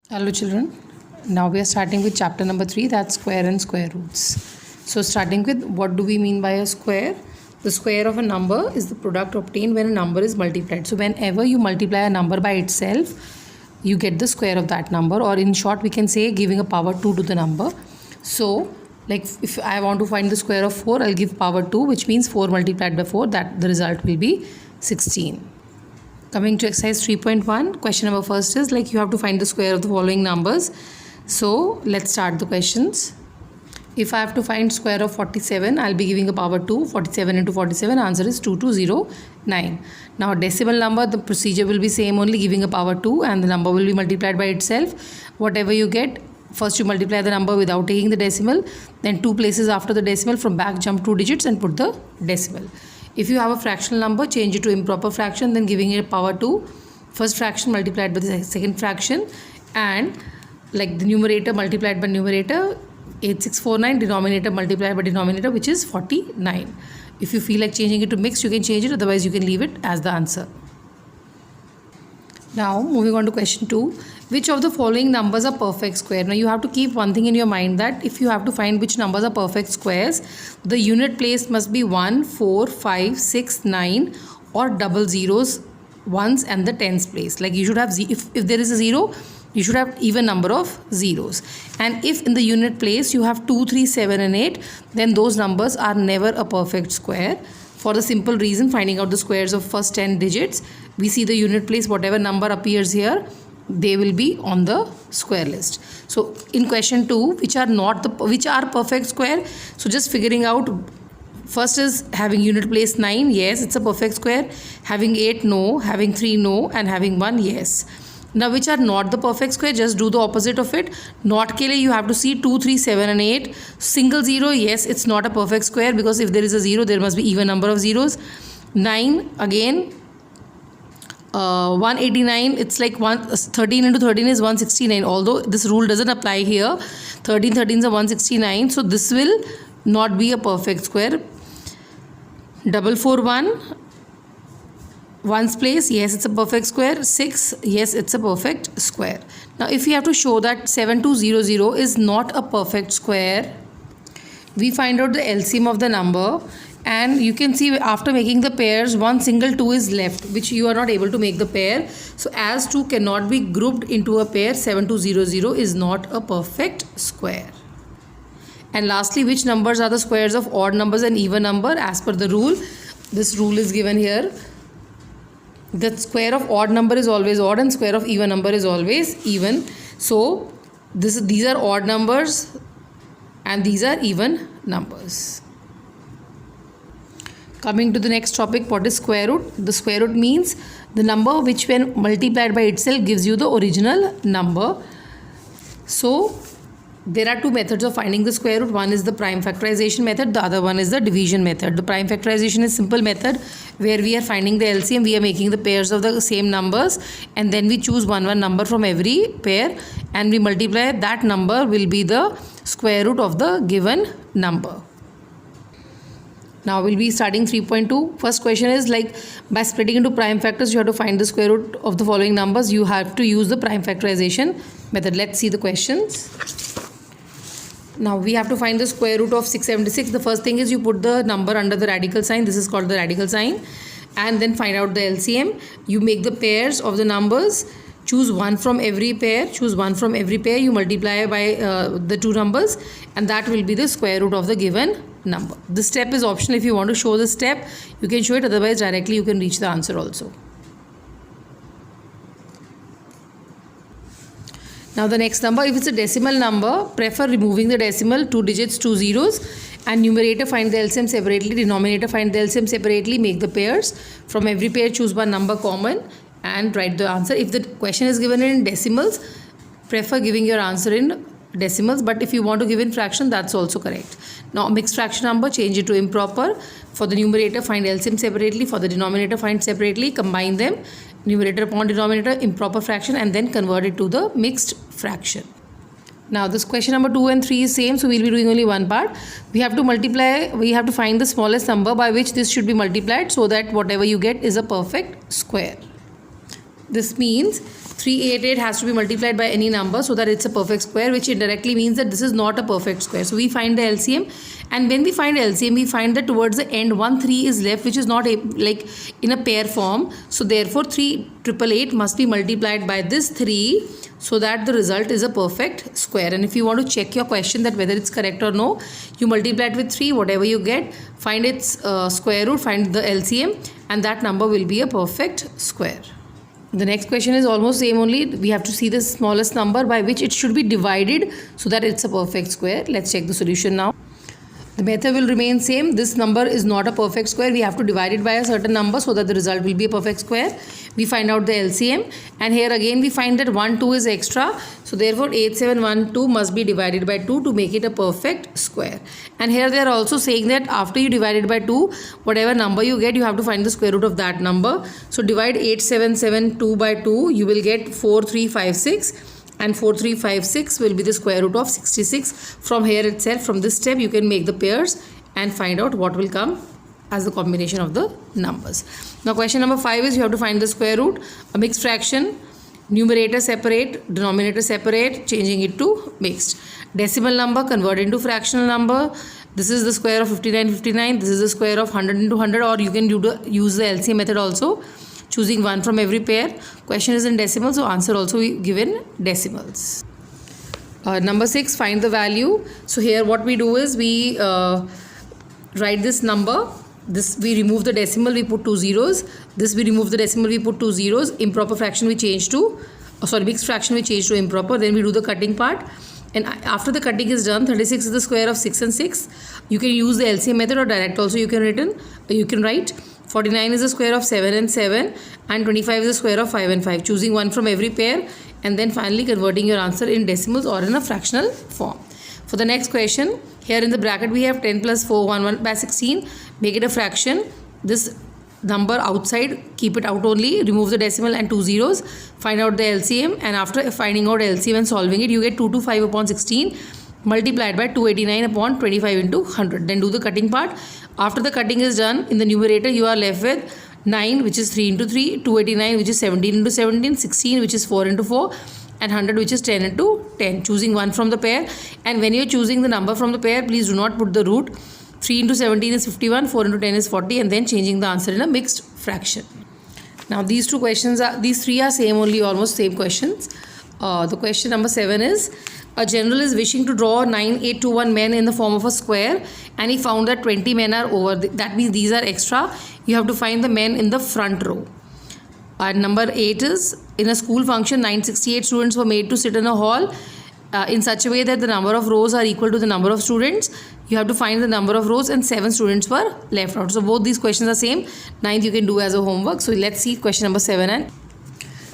Hello children, now we are starting with chapter number 3, that's square and square roots. So starting with, what do we mean by a square? The square of a number is the product obtained when a number is multiplied. So whenever you multiply a number by itself, you get the square of that number, or in short we can say giving a power 2 to the number. So like if I want to find the square of 4, I'll give power 2, which means 4 multiplied by 4, that the result will be 16. Coming to exercise 3.1, question number first is like you have to find the square of the following numbers. So let's start the questions. If I have to find square of 47, I'll be giving a power 2. 47 into 47, answer is 2209. Now decimal number, the procedure will be same, only giving a power 2 and the number will be multiplied by itself. Whatever you get, first you multiply the number without taking the decimal, then 2 places after the decimal, from back jump 2 digits and put the decimal. If you have a fractional number, change it to improper fraction, then giving it power 2. First fraction multiplied by the second fraction, and like the numerator multiplied by numerator 8649, denominator multiplied by denominator, which is 49. If you feel like changing it to mixed, you can change it, otherwise you can leave it as the answer. Now moving on to question 2, which of the following numbers are perfect square? Now you have to keep one thing in your mind, that if you have to find which numbers are perfect squares, the unit place must be 1, 4, 5, 6, 9 or double zeros, ones and the tens place. Like you should have, if there is a 0, you should have even number of zeros. And if in the unit place you have 2, 3, 7 and 8, then those numbers are never a perfect square. For the simple reason, finding out the squares of first 10 digits, we see the unit place, whatever number appears here, they will be on the square list. So in question 2, which are perfect square? So just figuring out, first is having unit place 9, yes, it's a perfect square. Having 8, no. Having 3, no. And having 1, yes. Now which are not the perfect square? Just do the opposite of it. Not ke liye you have to see 2, 3, 7 and 8. Single 0, yes, it's not a perfect square, because if there is a 0, there must be even number of zeros. 9, again 189, it's like 13 into 13 is 169, although this rule doesn't apply here. 13 13s are 169, so this will not be a perfect square. 441, ones place, yes, it's a perfect square. 6, yes, it's a perfect square. Now if we have to show that 7200 is not a perfect square, we find out the LCM of the number, and you can see after making the pairs, one single 2 is left, which you are not able to make the pair. So as 2 cannot be grouped into a pair, 7200 is not a perfect square. And lastly, which numbers are the squares of odd numbers and even number? As per the rule, this rule is given here. The square of odd number is always odd and square of even number is always even. So these are odd numbers and these are even numbers. Coming to the next topic, what is square root? The square root means the number which when multiplied by itself gives you the original number. So there are two methods of finding the square root. One is the prime factorization method, the other one is the division method. The prime factorization is simple method where we are finding the LCM, we are making the pairs of the same numbers, and then we choose one number from every pair and we multiply, that number will be the square root of the given number. Now we'll be starting 3.2. First question is like, by splitting into prime factors, you have to find the square root of the following numbers. You have to use the prime factorization method. Let's see the questions. Now we have to find the square root of 676. The first thing is you put the number under the radical sign. This is called the radical sign. And then find out the LCM. You make the pairs of the numbers. Choose one from every pair. You multiply by the two numbers, and that will be the square root of the given number. This step is optional. If you want to show the step, you can show it. Otherwise, directly you can reach the answer also. Now the next number, if it's a decimal number, prefer removing the decimal, 2 digits, 2 zeros, and numerator find the LCM separately, denominator find the LCM separately, make the pairs. From every pair, choose one number common and write the answer. If the question is given in decimals, prefer giving your answer in decimals, but if you want to give in fraction, that's also correct. Now mixed fraction number, change it to improper. For the numerator, find LCM separately. For the denominator, find separately, combine them, numerator upon denominator, improper fraction, and then convert it to the mixed fraction. Now this question number 2 and 3 is same, so we'll be doing only one part. We have to multiply, we have to find the smallest number by which this should be multiplied, so that whatever you get is a perfect square. This means 388 has to be multiplied by any number so that it's a perfect square, which indirectly means that this is not a perfect square. So we find the LCM, and when we find LCM, we find that towards the end 1 3 is left, which is not like in a pair form. So therefore 3888 must be multiplied by this 3 so that the result is a perfect square. And if you want to check your question that whether it's correct or no, you multiply it with 3, whatever you get, find its square root, find the LCM, and that number will be a perfect square. The next question is almost same only. We have to see the smallest number by which it should be divided so that it's a perfect square. Let's check the solution now. The method will remain same. This number is not a perfect square. We have to divide it by a certain number so that the result will be a perfect square. We find out the LCM, and here again we find that 1 2 is extra. So therefore 8712 must be divided by 2 to make it a perfect square. And here they are also saying that after you divide it by 2, whatever number you get, you have to find the square root of that number. So divide 8772 by 2, you will get 4356. And 4356 will be the square root of 66. From here itself, from this step, you can make the pairs and find out what will come as the combination of the numbers. Now question number 5 is you have to find the square root. A mixed fraction, numerator separate, denominator separate, changing it to mixed. Decimal number convert into fractional number. This is the square of 5959. This is the square of 100 into 100, or you can use the LCM method also, choosing one from every pair. Question is in decimals, so answer also given decimals. Number 6, find the value. So here what we do is we write this number. This we remove the decimal, we put 2 zeros. This we remove the decimal, we put 2 zeros. Improper fraction we change to, mixed fraction we change to improper. Then we do the cutting part. And after the cutting is done, 36 is the square of 6 and 6. You can use the LCM method or direct also you can write. 49 is the square of 7 and 7, and 25 is the square of 5 and 5. Choosing one from every pair and then finally converting your answer in decimals or in a fractional form. For the next question, here in the bracket we have 10 plus 4, 1 by 16. Make it a fraction. This number outside, keep it out only. Remove the decimal and 2 zeros. Find out the LCM, and after finding out LCM and solving it, you get 225 upon 16 multiplied by 289 upon 25 into 100. Then do the cutting part. After the cutting is done, in the numerator you are left with 9, which is 3 into 3, 289, which is 17 into 17, 16, which is 4 into 4, and 100, which is 10 into 10. Choosing one from the pair. And when you are choosing the number from the pair, please do not put the root. 3 into 17 is 51, 4 into 10 is 40, and then changing the answer in a mixed fraction. Now these three are same only, almost same questions. The question number 7 is, a general is wishing to draw 9, 8 to 1 men in the form of a square, and he found that 20 men are over. That means these are extra. You have to find the men in the front row. And number 8 is, in a school function, 968 students were made to sit in a hall in such a way that the number of rows are equal to the number of students. You have to find the number of rows, and 7 students were left out. So both these questions are same. 9th you can do as a homework. So let's see question number 7 and.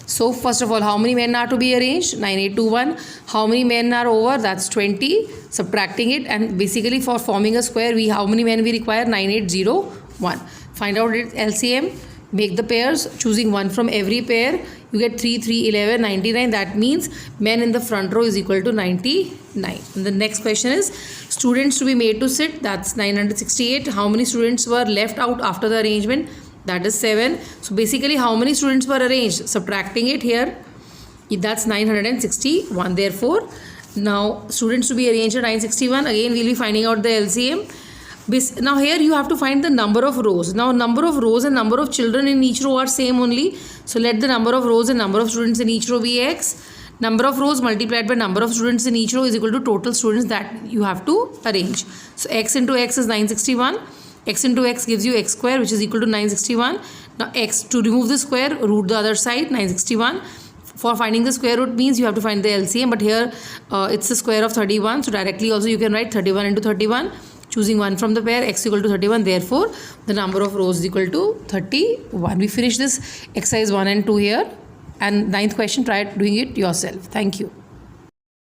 So first of all, how many men are to be arranged? 9, 8, 2, 1. How many men are over? That's 20. Subtracting it, and basically for forming a square, how many men we require? 9, 8, 0, 1. Find out its LCM. Make the pairs. Choosing one from every pair, you get 3, 3, 11, 99. That means men in the front row is equal to 99. And the next question is, students to be made to sit. That's 968. How many students were left out after the arrangement? That is 7. So basically how many students were arranged? Subtracting it here, that's 961. Therefore, now students to be arranged at 961. Again we'll be finding out the LCM. Now here you have to find the number of rows. Now number of rows and number of children in each row are same only. So let the number of rows and number of students in each row be x. Number of rows multiplied by number of students in each row is equal to total students that you have to arrange. So x into x is 961. X into x gives you x square, which is equal to 961. Now x, to remove the square, root the other side, 961. For finding the square root means you have to find the LCM, but here it's the square of 31. So directly also you can write 31 into 31. Choosing one from the pair, x equal to 31. Therefore, the number of rows is equal to 31. We finish this exercise 1 and 2 here. And 9th question, try doing it yourself. Thank you.